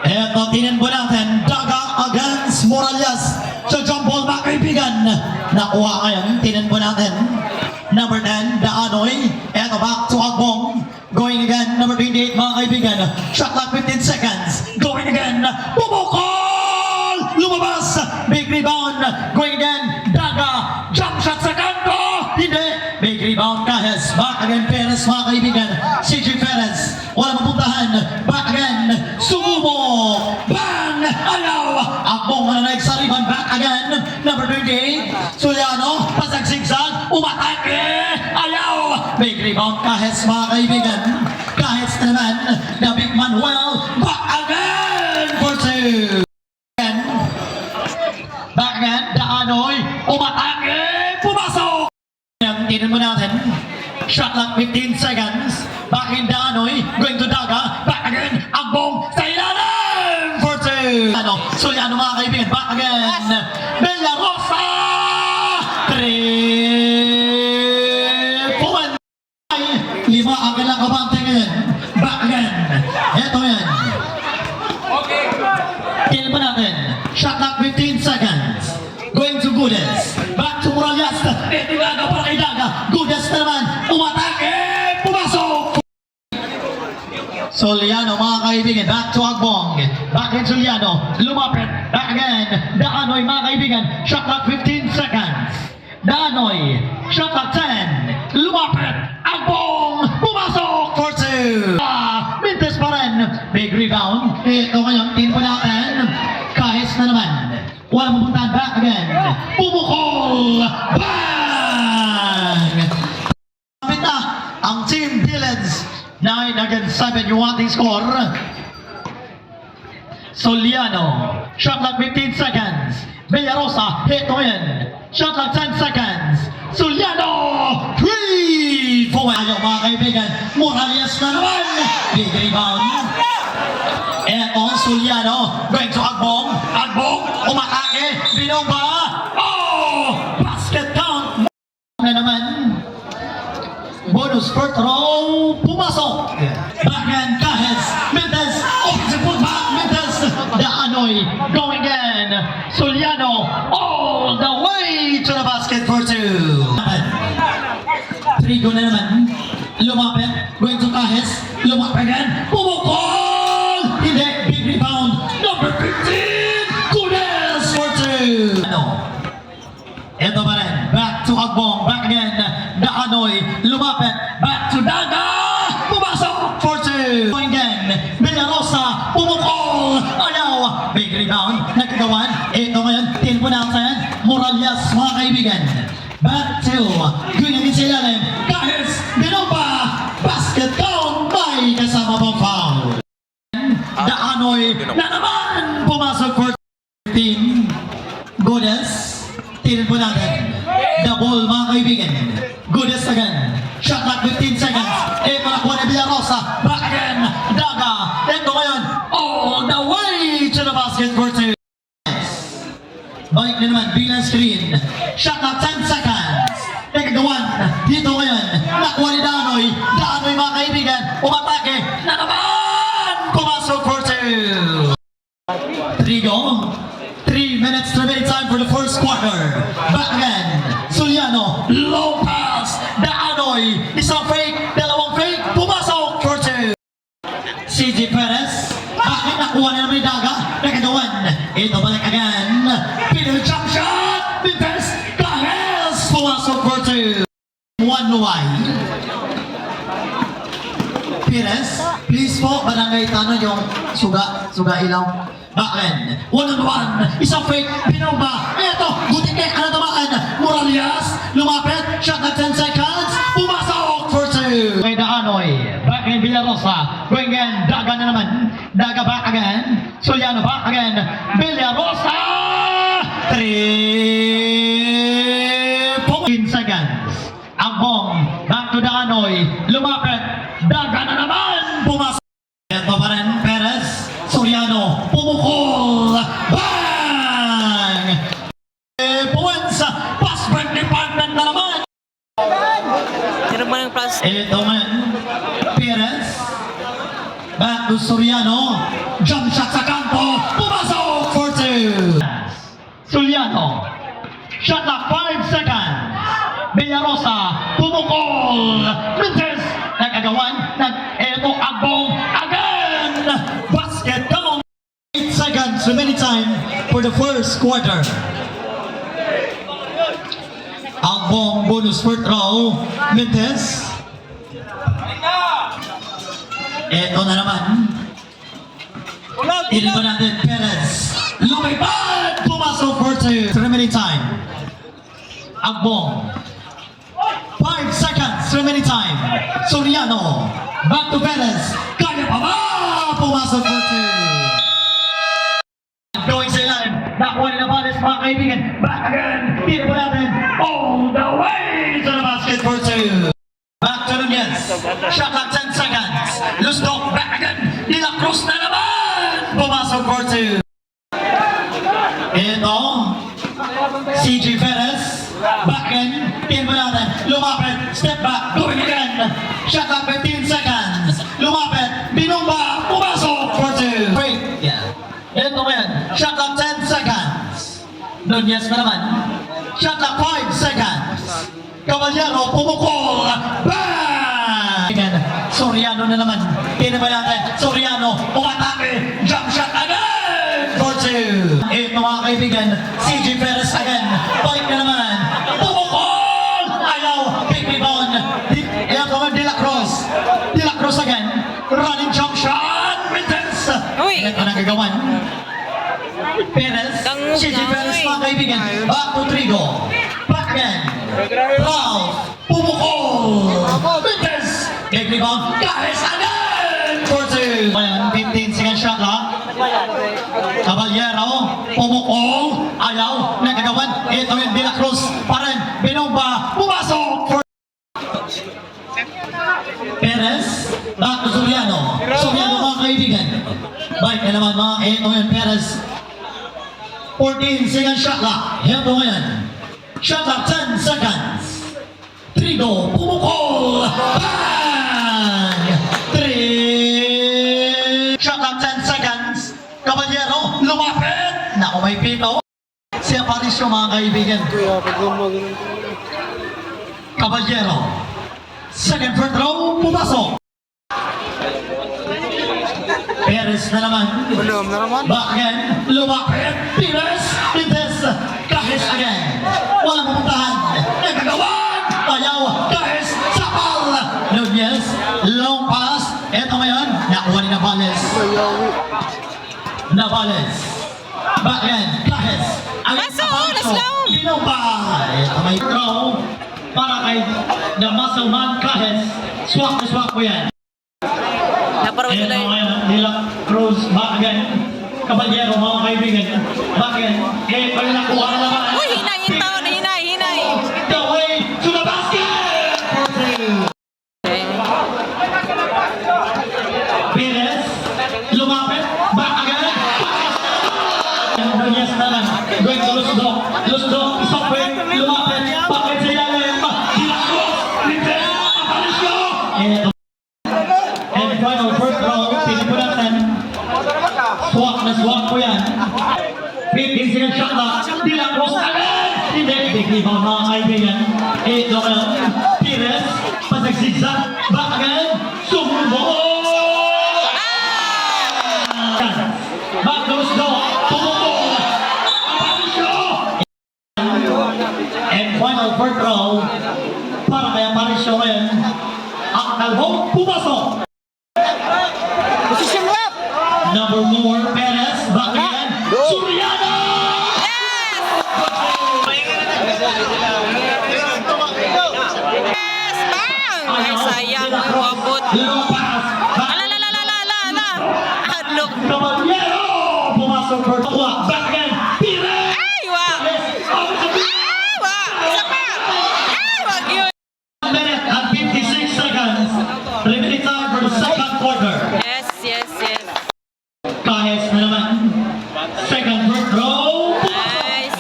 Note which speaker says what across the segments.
Speaker 1: Eto, tinin po natin, Daga against Morales. Sa jump ball, mga kaibigan. Nakuha ngayon, tinin po natin. Number 10, Daanoy. Eto, back to Agbong. Going again, number 28, mga kaibigan. Shot clock, 15 seconds. Going again, bumukol! Lumabas! Big rebound. Going again, Daga. Jump shot sa kanto! Hindi! Big rebound, Kahes. Back again, Perez, mga kaibigan. CJ Perez. Wala mapuntahan. Back again. Sumubok. Bang! Ayaw! Agbong na sa rebound. Back again. Number 28. Suliano. Pasag zigzag. Umatake! Ayaw! Big rebound, Kahes, mga kaibigan. Kahes na naman. The big Manuel. Back again for two. Back again. Daanoy. Umatake! Pumasok! Tingnan mo natin. Shot clock 15 seconds. Back in Daanoy. Going to Daga. Back again. Agbong sa ilalim for two. Suliano, mga kaibigan. Back again. Villarosa! 3 points. 5 ang kailang kabante ngayon. Back again. Ito yan. Tingnan mo natin. Shot clock 15 seconds. Going to Gudes. Back to Morales. Ito Daga para kay Daga. Gudes na naman. Umatake! Pumasok! Suliano, mga kaibigan. Back to Agbong. Back in Suliano. Lumapit. Back again. Daanoy, mga kaibigan. Shot clock 15 seconds. Daanoy. Shot clock 10. Lumapit. Agbong. Pumasok for two. Mintes pa rin. Big rebound. Ito ngayon. Tin po natin. Kahis na naman. Walang mapuntahan. Back again. Pumukol. Bang! Kapit na ang Team Village. 9 against 7 yung ating score. Soliano. Shot clock 15 seconds. Villarosa. Hit to win. Shot clock 10 seconds. Soliano. 3 for ayaw, mga kaibigan. Morales na naman. Big rebound. Eto, Soliano. Going to Agbong. Agbong. Umatake. Binomba. Oh! Basket count. Na naman. Bonus first row. Pumasok. Backhand, Kahes. Mendez. Offensive putback. Mendez. Daanoy. Going again. Soliano. All the way to the basket for two. Trigo na naman. Lumapit. Going to Kahes. Lumapit again. Pumukol. Hindi. Big rebound. Number 15. Gudes for two. Ito pa rin. Back to Agbong. Back again. Daanoy. Lumapit. Back to Daga. Pumasok for two. Going again. Villarosa. Pumukol. Ayaw. Big rebound. Nagkagawan. Ito ngayon. Tin po natin. Morales, mga kaibigan. Back to Gunyangin sa ilalim. Kahit Binomba. Basket count. May kasama pang foul. Daanoy na naman. Pumasok for 15. Gudes. Tingnan po natin. The ball, mga kaibigan. Gudes again. Shot clock 15 seconds. Nakuha ni Villarosa. Back again. Daga. Ito ngayon. All the way to the basket for two. Balik na naman. Bilang screen. Shot clock 10 seconds. Nagagawan. Dito ngayon. Nakuha ni Daanoy. Daanoy, mga kaibigan. Umatake. Na naman. Pumasok for two. Trigo. 3 minutes to remaining time for the first quarter. Back again. Suliano. Low pass. Daanoy. Isang fake. Dalawang fake. Pumasok for two. CJ Perez. Bakit nakuha na naman ni Daga? Nakagawan. Ito balik again. Pinil jump shot. Mintes. Kahes. Pumasok for two. One way. Perez. Please po. Barangay Tanon yung suga ilaw. Backen, 1-on-1, isang fake, Binomba, eto, Butikek, ano tamaan, Morales, lumapit, shot na 10 seconds, pumasok for two. Kay Daanoy, back in Villarosa, going again, Daga na naman, Daga back again, Soliano back again, Villarosa, 3 seconds, Agbong, back to Daanoy, lumapit, Daga na naman, pumasok. Eto pa rin, Perez, Soriano, pumukol, bang! Points, pass break department na naman.
Speaker 2: Sino mo ng plus?
Speaker 1: Ito man, Perez, back to Soriano, jump shot sa seconds remaining time for the first quarter. Albong bonus for throw, Mentes. Ito na naman. Ito natin, Perez. Lumipad! Pumasok for 2. Remaining time. Albong. 5 seconds remaining time. Soriano. Back to Perez. Kaya pa ba? Pumasok for 2. Going sa ilalim. Nakuha ni Navales, mga kaibigan. Back again. Dito po natin. All the way to the basket for 2. Back to Nunez. Shot clock 10 seconds. Lusdok. Back again. De La Cruz na naman. Pumasok for 2. Ito. CJ Perez. Back in. Tingin mo natin. Lumapit. Step back. Going again. Shot clock 15 seconds. Lumapit. Binumba. Pumasok for 2. Break. Yeah. Ito mo yan. Shot clock 10 seconds. Nunez na naman. Shot clock 5 seconds. Caballero. Pumukol. Bang! Soriano na naman. Tingin mo natin. Soriano. Umatake. Jump shot again. For 2. Ito mga kaibigan. CJ Perez again. Balik na naman. Pumukol! Ayaw! Big rebound! Ito nga De La Cruz. De La Cruz again. Running jump shot! Mintens!
Speaker 2: Uy!
Speaker 1: Ito nagagawan. Perez.
Speaker 2: Dangus
Speaker 1: CJ
Speaker 2: na,
Speaker 1: Perez
Speaker 2: uy.
Speaker 1: mga kaibigan. Back to Trigo. Back again. Ralph. Pumukol! Mintens! Big rebound. Guys again! For 2. Ayan, 15 second shot ha. Caballero, pumukol, ayaw, nagagawan, ito yung De La Cruz, pa rin, binomba, pumasok for Perez, back to Soriano. Soriano mga kaibigan. Bike na naman mga, ito yung Perez. 14 second shot clock. Ito ngayon. Shot clock 10 seconds. Trigo, pumukol, bang! 3. Shot clock 10 seconds. Caballero, lumapit! Naku, may pito. Si Aparicio mga kaibigan. Caballero. Second front row, pumasok. Perez na naman. Back again, lumapit. Perez, Pintes, Kahis again. Walang pupuntahan. Nagagawan! Ayaw, Kahis, Sapal! Nunez, long pass. Eto ngayon, nakuha ni Navales. Navales. Back again, Kahis.
Speaker 2: Pasok, let's go!
Speaker 1: Binomba. Ito may throw para kay the muscle man Kahis. Swak na swak ko yan.
Speaker 2: Naparawin
Speaker 1: Ito
Speaker 2: nila yun.
Speaker 1: ngayon, De La Cruz, back again. Caballero, mga kaibigan. Back again. Ito yung nakuha na naman.
Speaker 2: Uy, hinayin taon, hinay.
Speaker 1: The way to the basket! For 2. Perez, lumapit, back again. Nunez na lang. Going to Lusdok. Lusdok, stopin, lumapit, bakit sa ilalim. De La Cruz, Mintens, Aparicio. And final first row, pinipunasan. Swak na swak po yan. 15 second shot na. De La Cruz agad. Hindi, big rebound mga kaibigan. Ito ngayon, Perez, pasagsigzag, back again, sumubok! Back to Lusdok, pumukol! Aparicio! And final first row, para kay Aparicio ngayon, ang kalbong pumasok!
Speaker 3: Position lap!
Speaker 1: Number 4, Perez, back again, Soriano!
Speaker 2: Yes, bang! Ay, sayang, umabot.
Speaker 1: Long pass, back
Speaker 2: Ala. Hadlock.
Speaker 1: Caballero! Pumasok for Tua, back again, Perez!
Speaker 2: Ay, wag.
Speaker 1: Yes, over to Perez!
Speaker 2: Ay, wag. Isa pa. Ay, wag yun.
Speaker 1: 1 minute and 56 seconds. Remaining time for the second quarter.
Speaker 2: Yes.
Speaker 1: Kahis na naman. Second front row.
Speaker 2: Nice.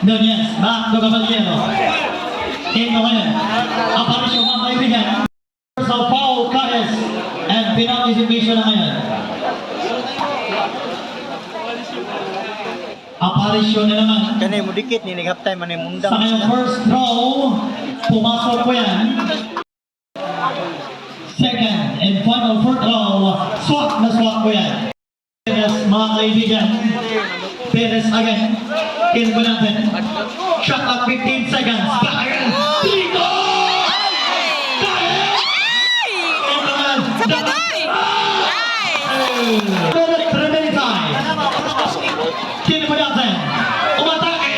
Speaker 1: Nunez, back to Caballero. Ito ngayon. Aparicio mga kaibigan. Personal foul, Kahis. And penalty na ngayon. Aparicio na naman.
Speaker 3: Kanay mo dikit ni half time manay mundang.
Speaker 1: Sa kanyang first throw, pumasok po yan. Second and final fourth throw, swak na swak po yan. Yes, mga kaibigan. Perez again. Kill mo natin. Shot clock 15 seconds. Back again. Rico!
Speaker 2: Sabagay! Nice!
Speaker 1: Remaining time. Kill mo natin. Umatake!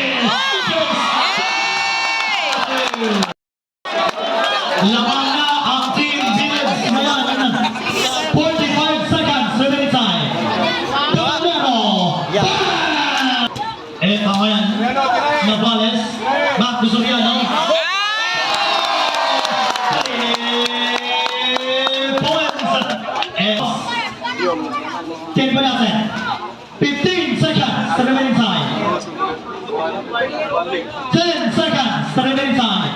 Speaker 1: Laban na ang Team Village. Ngayon, 45 seconds remaining time. Tornado! Ito ngayon. Navales. Back to Soriano. Kill mo natin. 15 seconds sa remaining time. 10 seconds sa remaining time.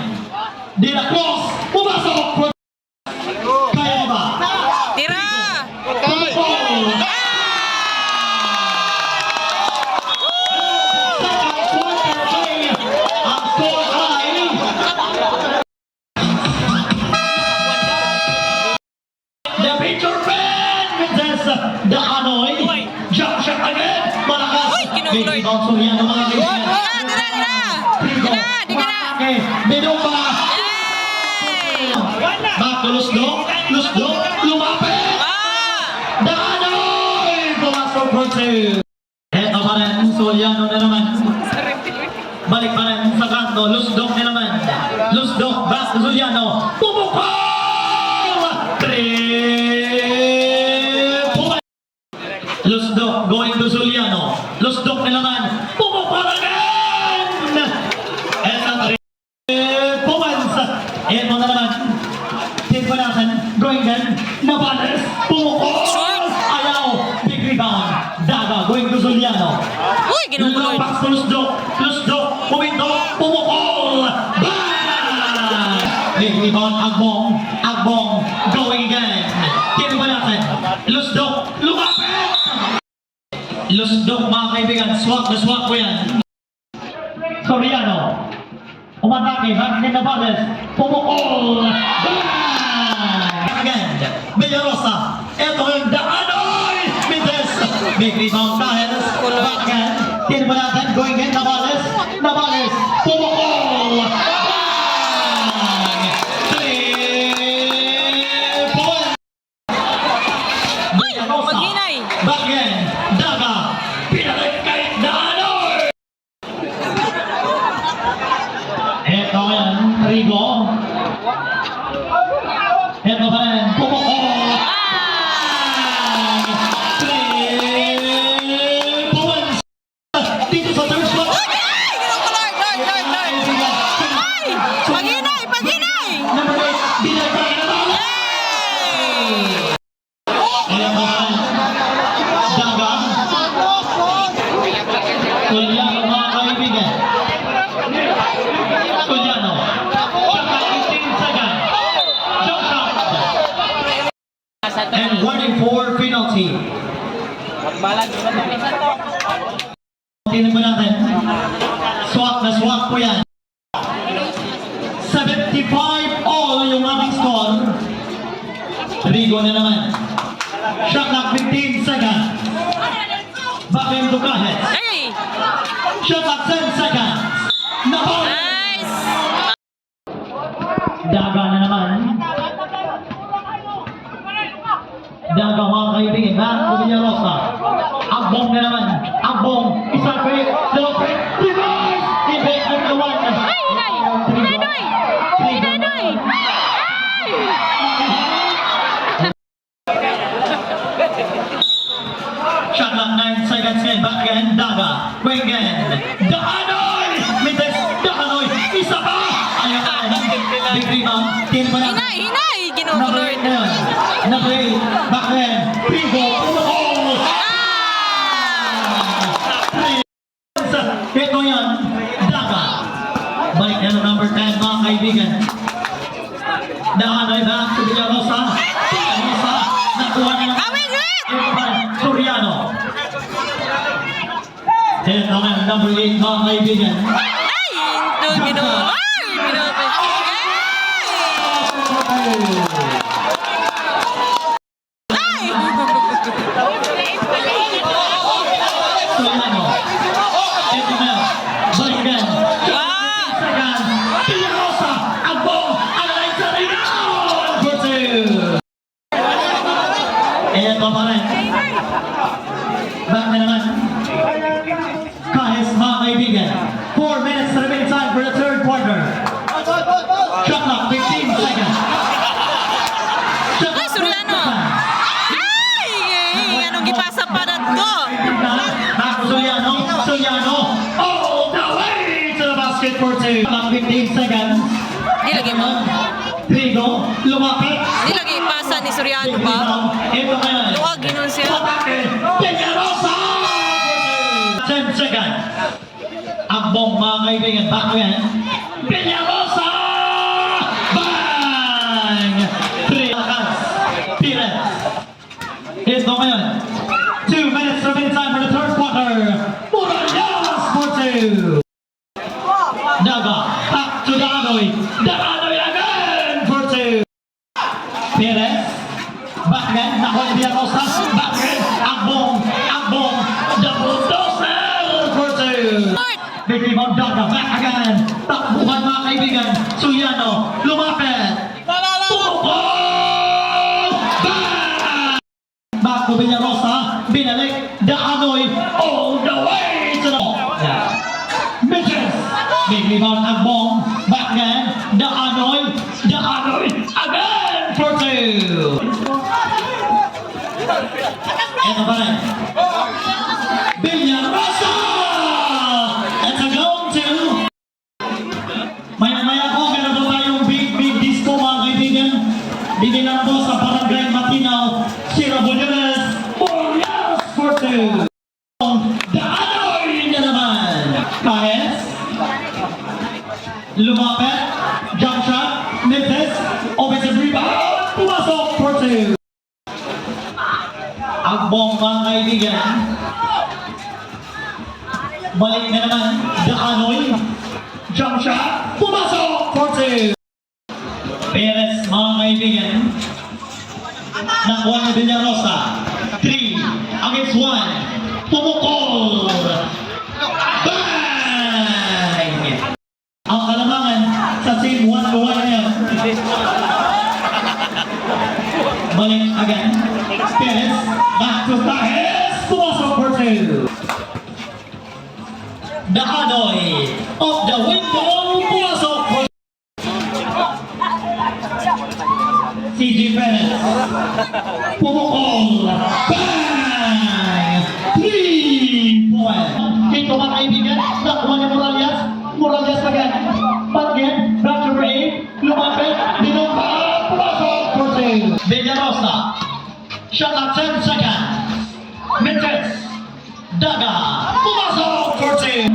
Speaker 1: De La Cruz, pumasok! Kaya mo ba?
Speaker 2: Tira!
Speaker 1: Goal! Second quarter play. Ang score ay the picture fan with the Anoy. Jump shot again. Malakas.
Speaker 2: Uy, kinuloy.
Speaker 1: Big rebound Soriano, mga kaibigan.
Speaker 2: Tira! Di ka na!
Speaker 1: Binumba.
Speaker 2: Yay!
Speaker 1: Back to Lusdok. Lusdok. Lumapit. Danoy! Pumasok for two. Eto pa rin. Soriano na naman. Balik pa rin sa kanto. Lusdok na naman. Lusdok. Back to Soriano. Pumukol! 3 points. Lusdok going to Soriano. Lusdok na naman. Pumukol again! And ang 3 points. Eto na naman. Tempo natin. Going then. Navales. Pumukol! Ayaw. Big rebound. Daga going to Soriano.
Speaker 2: Uy, ginukuloy!
Speaker 1: Lumabas sa Lusdok. Lusdok. Puminto. Pumukol. Bang! Big rebound. Agbong. Agbong. Going again. Tempo natin. Lusdok. Lumapit! Lusdok, mga kaibigan. Swak na swak ko yan. Soriano. Umatake. Back ni Navales. Pumukol. Bang! Again. Villarosa. Ito yung Daanoy. Mites. Big rebound. Cajes. Back again. Tempo natin. Going again. Navales. Navales. Pumukol. Bang! 3 points. Villarosa.
Speaker 2: maghinay.
Speaker 1: Back again. Daga. Pinalik kay Daanoy. Ito yan. Rigo. Ito pa rin. Pumukol. Bang! 3 points. Dito sa third spot.
Speaker 2: Ay! Ginukuloy! Lord! Ay! Paghinay! Paghinay!
Speaker 1: Number 8. Binagay na naman. Ayan pa rin. Daga. Soriano, mga kaibigan. Soriano. Saka 15 seconds. Jump shot. And warning for penalty. Tingnan mo natin. Swak na swak po yan. 75 all yung ating score. Rigo na naman. Shot clock 15 seconds. Back into Cajes.
Speaker 2: Ay!
Speaker 1: Shot clock 10 seconds. Nabal!
Speaker 2: Nice!
Speaker 1: Daga na naman. Daga, mga kaibigan. Back to Villarosa. Agbong na naman. Agbong. Isang free. Dalawang free. Reverse! Hindi. Ang kawan.
Speaker 2: Ay! Inay! Inay! Inay!
Speaker 1: Shot clock 9 seconds again. Back again. Daga. Wing again. Daanoy! Mites. Daanoy. Isa pa! Ayaw ka. Big rebound. Tingnan mo na.
Speaker 2: Hinay! Hinay!
Speaker 1: Number
Speaker 2: Ginukuloy!
Speaker 1: 8 na yun. Number 8. Back again. Rigo. Pumukol! Ito yan. Daga. Balik na ng number 10, mga kaibigan. Daanoy back to Villarosa. Villarosa. Nakuha na lang.
Speaker 2: Awin!
Speaker 1: Ito pa. Soriano. Ito nga, number 8, mga kaibigan.
Speaker 2: Ay! Ito! Ginukuloy! Ay!
Speaker 1: for 2. 15 seconds.
Speaker 2: Di lagi mo.
Speaker 1: Trigo, lumapit.
Speaker 2: Di lagi ipasa ni Soriano ba?
Speaker 1: Ito ngayon.
Speaker 2: Luwag ginon siya.
Speaker 1: Patake, Peñarosa! 10 seconds. Ambong mga kaibigan, back again. Peñarosa! Bang! 3 lakas. Pires. Ito ngayon. 2 minutes remaining time for the third quarter. Murallas for 2. Daga, back to Danoy. Danoy again for 2. Perez, back again. Nakuha ni Villarosas. Back again. Ambong, the bulldozer for 2. Big rebound, Daga, back again. Takbuhan mga kaibigan. Suyano, lumapit. Tumukol! Bang! Back to Villarosa. Binalik. Danoy all the way to the Mitches. Big rebound, Ambong. Back again. Danoy again for 2. Ito pa rin. Villarosa! It's a goal to. Maya-maya po, meron po tayong big disco mga kaibigan. Binilang po sa Barangay Matinaw, Sierra Buñuelos, Murallas for 2. Danoy na naman. Paes. Lumapit. Jump shot. Mitches. Offensive rebound. Pumasok for 2. Agbong mga kaibigan. Balik na naman. Danoy. Jump shot. Pumasok for 2. Perez mga kaibigan. Nakuha ni Villarosa. 3 against 1. Pumukol. Bang! Ang kalamangan sa team 1-1 ngayon. Balik again. Perez. Back to Tahes. Pumasok for 2. Danoy. Off the window. Pumasok for 2. CJ Perez. Pumukol. Bang! 3 point. Dito mga kaibigan, nakuha ni Murallas. Murallas again. Again, back to Ray. Lumapit. Binumpa. Pumasok for 2. Villarosa. Shot at 10 seconds. Mitches. Daga. Pumasok for 2.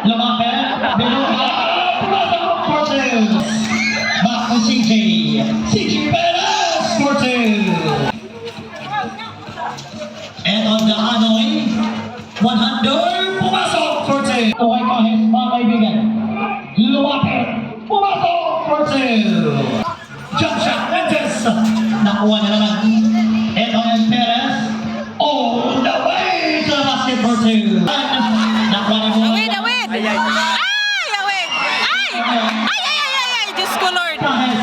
Speaker 1: Lumapit. Binumpa. Pumasok for 2. Back to CJ. CJ Perez for 2. And on the Hanoi, 100, pumasok for 2. Okay, Kahis, mga kaibigan. Lumapit, pumasok for 2. Jump shot, Mendes. Nakuha na naman. And on Perez, all the way to the basket for 2. Nakuha na mo.
Speaker 2: Awid, awid. Ay, awid. Ay. Diyos ko, Lord.
Speaker 1: Kahis,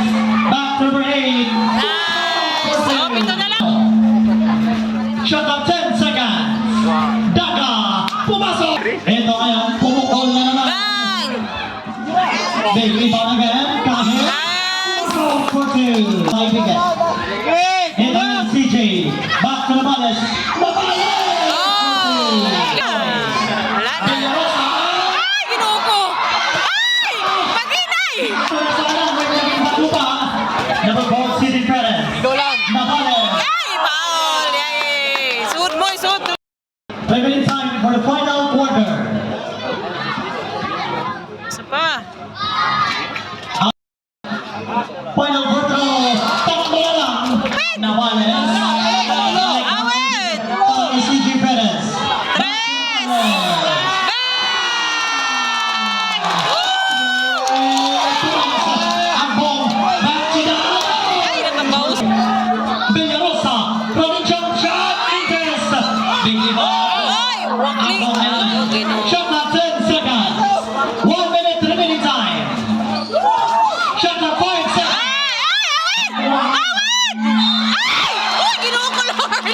Speaker 1: back to number 8.
Speaker 2: Nice. Oh, pito na lang.
Speaker 1: Shot of 10 seconds. Daga, pumasok. Ito ngayon, pumukol na naman.
Speaker 2: Bang!
Speaker 1: Big rebound again. Kahit.
Speaker 2: Nice.
Speaker 1: Pumasok for 2. Kaibigan. Ito ngayon, CJ. Back to Navales. Navales!
Speaker 2: Oh! Wala na. Ay, ginoo ko. Ay! Maginay!
Speaker 1: Number 4, CJ Perez. Navales.
Speaker 2: Ay, Paul! Yay! Suot mo, suot.
Speaker 1: Remaining time for the final quarter.
Speaker 2: Isa pa.
Speaker 1: Final quarter. Takbo na lang. Navales.
Speaker 2: Awid!
Speaker 1: Para CJ Perez.
Speaker 2: Tres!
Speaker 1: Ambong. Back to the
Speaker 2: Ay, nakabaus.
Speaker 1: Villarosa. Running jump shot. Intes. Big rebound.
Speaker 2: Ay, wakling.
Speaker 1: Ambong na lang.
Speaker 2: Okay, no.
Speaker 1: Shot clock 10 seconds. 1 minute remaining time. Shot clock 5 seconds.
Speaker 2: Ay, awid! Ay! Uy, ginoo ko, Lord!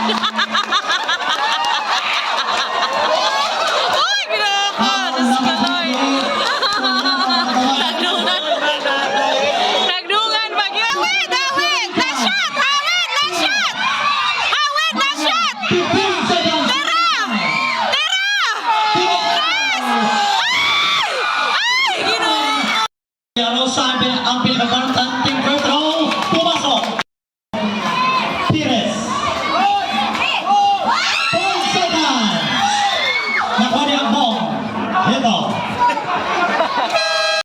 Speaker 2: Uy, ginoo ko! Diyos ko, Lord! Nagdungan. Nagdungan pag yun. Awid! Awid! Last shot! Awid! Last shot! Awid! Last shot!
Speaker 1: 15 seconds.
Speaker 2: Tara! Tara! Yes! Ay!
Speaker 1: Nakuha ni Ambong. Ito.